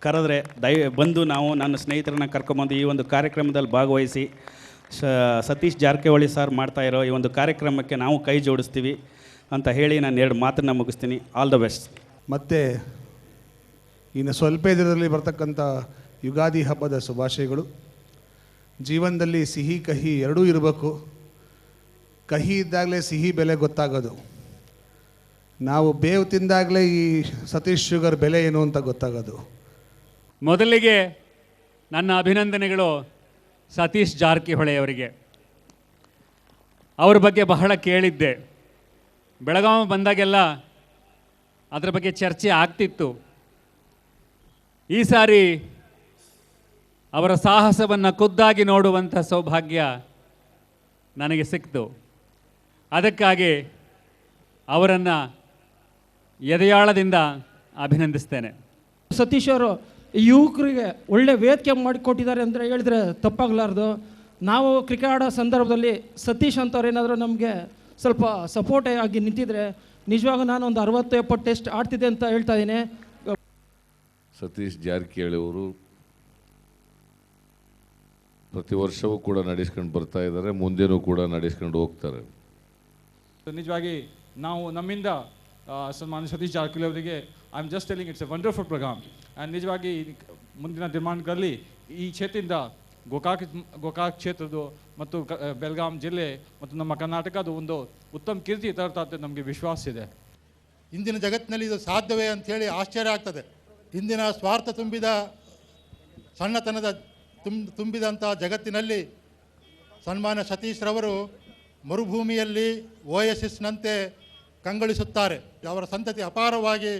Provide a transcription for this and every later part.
ಕರೆದ್ರೆ ಬಂದು ನಾವು ನನ್ನ ಸ್ನೇಹಿತರನ್ನ ಕರ್ಕೊಂಬಂದು ಈ ಒಂದು ಕಾರ್ಯಕ್ರಮದಲ್ಲಿ ಭಾಗವಹಿಸಿ ಸತೀಶ್ ಜಾರಕಿಹೊಳಿ ಸರ್ ಮಾಡ್ತಾಯಿರೋ ಈ ಒಂದು ಕಾರ್ಯಕ್ರಮಕ್ಕೆ ನಾವು ಕೈ ಜೋಡಿಸ್ತೀವಿ ಅಂತ ಹೇಳಿ ನಾನು 2 ಮಾತನ್ನು ಮುಗಿಸ್ತೀನಿ. All the best. ಮತ್ತು ಇನ್ನು ಸ್ವಲ್ಪ ದಿನದಲ್ಲಿ ಬರ್ತಕ್ಕಂಥ ಯುಗಾದಿ ಹಬ್ಬದ ಶುಭಾಶಯಗಳು. ಜೀವನದಲ್ಲಿ ಸಿಹಿ ಕಹಿ ಎರಡೂ ಇರಬೇಕು. ಕಹಿ ಇದ್ದಾಗಲೇ ಸಿಹಿ ಬೆಲೆ ಗೊತ್ತಾಗೋದು. ನಾವು ಬೇವು ತಿಂದಾಗಲೇ ಈ ಸತೀಶ್ ಶುಗರ್ ಬೆಲೆ ಏನು ಅಂತ ಗೊತ್ತಾಗೋದು. ಮೊದಲಿಗೆ ನನ್ನ ಅಭಿನಂದನೆಗಳು ಸತೀಶ್ ಜಾರಕಿಹೊಳಿ ಅವರಿಗೆ. ಅವ್ರ ಬಗ್ಗೆ ಬಹಳ ಕೇಳಿದ್ದೆ. ಬೆಳಗಾವಿ ಬಂದಾಗೆಲ್ಲ ಅದರ ಬಗ್ಗೆ ಚರ್ಚೆ ಆಗ್ತಿತ್ತು. ಈ ಸಾರಿ ಅವರ ಸಾಹಸವನ್ನು ಖುದ್ದಾಗಿ ನೋಡುವಂಥ ಸೌಭಾಗ್ಯ ನನಗೆ ಸಿಕ್ತು. ಅದಕ್ಕಾಗಿ ಅವರನ್ನು ಎದೆಯಾಳದಿಂದ ಅಭಿನಂದಿಸ್ತೇನೆ. ಸತೀಶ್ ಅವರು ಯುವಕರಿಗೆ ಒಳ್ಳೆ ವೇದಿಕೆ ಮಾಡಿಕೊಟ್ಟಿದ್ದಾರೆ ಅಂದರೆ ಹೇಳಿದ್ರೆ ತಪ್ಪಾಗಲಾರ್ದು. ನಾವು ಕ್ರಿಕೆಟ್ ಆಡೋ ಸಂದರ್ಭದಲ್ಲಿ ಸತೀಶ್ ಅಂತವ್ರು ಏನಾದರೂ ನಮಗೆ ಸ್ವಲ್ಪ ಸಪೋರ್ಟ್ ಆಗಿ ನಿಂತಿದ್ರೆ ನಿಜವಾಗೂ ನಾನು ಒಂದು 60-70 ಟೆಸ್ಟ್ ಆಡ್ತಿದ್ದೆ ಅಂತ ಹೇಳ್ತಾ ಇದ್ದೀನಿ. ಸತೀಶ್ ಜಾರಕಿಹೊಳಿ ಅವರು ಪ್ರತಿ ವರ್ಷವೂ ಕೂಡ ನಡೆಸ್ಕೊಂಡು ಬರ್ತಾ ಇದ್ದಾರೆ, ಮುಂದೆನೂ ಕೂಡ ನಡೆಸ್ಕೊಂಡು ಹೋಗ್ತಾರೆ. ನಿಜವಾಗಿ ನಾವು ನಮ್ಮಿಂದ ಸನ್ಮಾನ್ಯ ಸತೀಶ್ ಜಾರಕಿಹೊಳಿ ಅವರಿಗೆ I am just telling it's a wonderful programme. And ನಿಜವಾಗಿ ಮುಂದಿನ ದಿನಮಾನಗಳಲ್ಲಿ ಈ ಕ್ಷೇತ್ರದಿಂದ ಗೋಕಾಕ್ ಕ್ಷೇತ್ರದ್ದು ಮತ್ತು ಬೆಳಗಾಂ ಜಿಲ್ಲೆ ಮತ್ತು ನಮ್ಮ ಕರ್ನಾಟಕದ ಒಂದು ಉತ್ತಮ ಕೀರ್ತಿ ತರ್ತಾ ನಮಗೆ ವಿಶ್ವಾಸ ಇದೆ. ಇಂದಿನ ಜಗತ್ತಿನಲ್ಲಿ ಇದು ಸಾಧ್ಯವೇ ಅಂಥೇಳಿ ಆಶ್ಚರ್ಯ ಆಗ್ತದೆ. ಇಂದಿನ ಸ್ವಾರ್ಥ ತುಂಬಿದ ಸಣ್ಣತನದ ತುಂಬಿದಂಥ ಜಗತ್ತಿನಲ್ಲಿ ಸನ್ಮಾನ್ಯ ಸತೀಶ್ ರವರು ಮರುಭೂಮಿಯಲ್ಲಿ ಓಯಸಿಸ್ನಂತೆ ಕಂಗೊಳಿಸುತ್ತಾರೆ. ಅವರ ಸಂತತಿ ಅಪಾರವಾಗಿ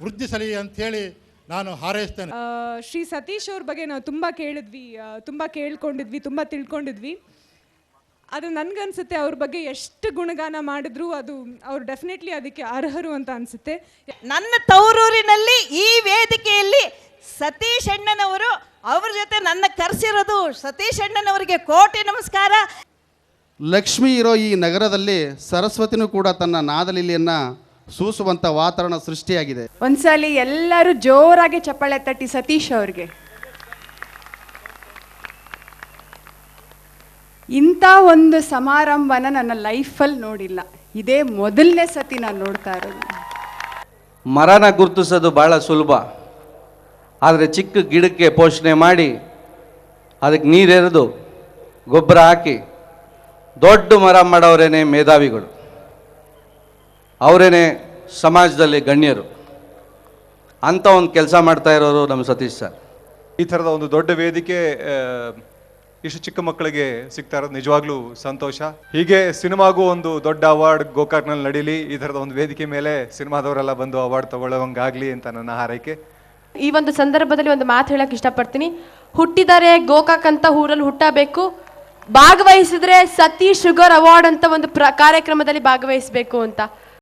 ವೃದ್ಧಿಸಲಿ ಅಂಥೇಳಿ ನಾನು ಹಾರೈಸ್ತೇನೆ. ಶ್ರೀ ಸತೀಶ್ ಅವ್ರ ಬಗ್ಗೆ ನಾವು ತುಂಬ ಕೇಳಿದ್ವಿ, ತುಂಬ ಕೇಳ್ಕೊಂಡಿದ್ವಿ, ತುಂಬ ತಿಳ್ಕೊಂಡಿದ್ವಿ. ಅದು ನನಗನ್ಸುತ್ತೆ ಅವ್ರ ಬಗ್ಗೆ ಎಷ್ಟು ಗುಣಗಾನ ಮಾಡಿದ್ರು ಅದು ಅವ್ರು ಡೆಫಿನೆಟ್ಲಿ ಅದಕ್ಕೆ ಅರ್ಹರು ಅಂತ ಅನಿಸುತ್ತೆ. ನನ್ನ ತವರೂರಿನಲ್ಲಿ ಈ ವೇದಿಕೆಯಲ್ಲಿ ಸತೀಶ್ ಅಣ್ಣನವರು ಅವ್ರ ಜೊತೆ ನನ್ನ ಕರೆಸಿರೋದು. ಸತೀಶ್ ಅಣ್ಣನವರಿಗೆ ಕೋಟಿ ನಮಸ್ಕಾರ. ಲಕ್ಷ್ಮಿ ಇರೋ ಈ ನಗರದಲ್ಲಿ ಸರಸ್ವತಿನೂ ಕೂಡ ತನ್ನ ನಾದಲಿಲಿಯನ್ನು ಸೂಸುವಂಥ ವಾತಾವರಣ ಸೃಷ್ಟಿಯಾಗಿದೆ. ಒಂದ್ಸಲಿ ಎಲ್ಲರೂ ಜೋರಾಗಿ ಚಪ್ಪಾಳೆ ತಟ್ಟಿ ಸತೀಶ್ ಅವ್ರಿಗೆ. ಇಂಥ ಒಂದು ಸಮಾರಂಭನ ನನ್ನ ಲೈಫಲ್ಲಿ ನೋಡಿಲ್ಲ. ಇದೇ ಮೊದಲನೇ ಸತಿ ನಾನು ನೋಡ್ತಾ ಇರೋದು. ಮರನ ಗುರುತಿಸೋದು ಭಾಳ ಸುಲಭ, ಆದರೆ ಚಿಕ್ಕ ಗಿಡಕ್ಕೆ ಪೋಷಣೆ ಮಾಡಿ ಅದಕ್ಕೆ ನೀರೆರೆದು ಗೊಬ್ಬರ ಹಾಕಿ ದೊಡ್ಡ ಮರ ಮಾಡೋರೇನೆ ಮೇಧಾವಿಗಳು, ಅವರೇನೆ ಸಮಾಜದಲ್ಲಿ ಗಣ್ಯರು. ಅಂಥ ಒಂದು ಕೆಲಸ ಮಾಡ್ತಾ ಇರೋರು ನಮ್ಮ ಸತೀಶ್ ಸರ್. ಈ ಥರದ ಒಂದು ದೊಡ್ಡ ವೇದಿಕೆ ಇಷ್ಟು ಚಿಕ್ಕ ಮಕ್ಕಳಿಗೆ ಸಿಗ್ತಾ ಇರೋದು ನಿಜವಾಗ್ಲೂ ಸಂತೋಷ. ಹೀಗೆ ಸಿನಿಮಾಗೂ ಒಂದು ದೊಡ್ಡ ಅವಾರ್ಡ್ ಗೋಕಾಕ್ನಲ್ಲಿ ನಡೀಲಿ, ಈ ಥರದ ಒಂದು ವೇದಿಕೆ ಮೇಲೆ ಸಿನಿಮಾದವರೆಲ್ಲ ಬಂದು ಅವಾರ್ಡ್ ತಗೊಳ್ಳೋಂಗಾಗಲಿ ಅಂತ ನನ್ನ ಹಾರೈಕೆ. ಈ ಒಂದು ಸಂದರ್ಭದಲ್ಲಿ ಒಂದು ಮಾತು ಹೇಳಕ್ಕೆ ಇಷ್ಟಪಡ್ತೀನಿ. ಹುಟ್ಟಿದರೆ ಗೋಕಾಕ್ ಅಂತ ಊರಲ್ಲಿ ಹುಟ್ಟಬೇಕು, ಭಾಗವಹಿಸಿದ್ರೆ ಸತೀಶ್ ಶುಗರ್ ಅವಾರ್ಡ್ ಅಂತ ಒಂದು ಕಾರ್ಯಕ್ರಮದಲ್ಲಿ ಭಾಗವಹಿಸಬೇಕು ಅಂತ.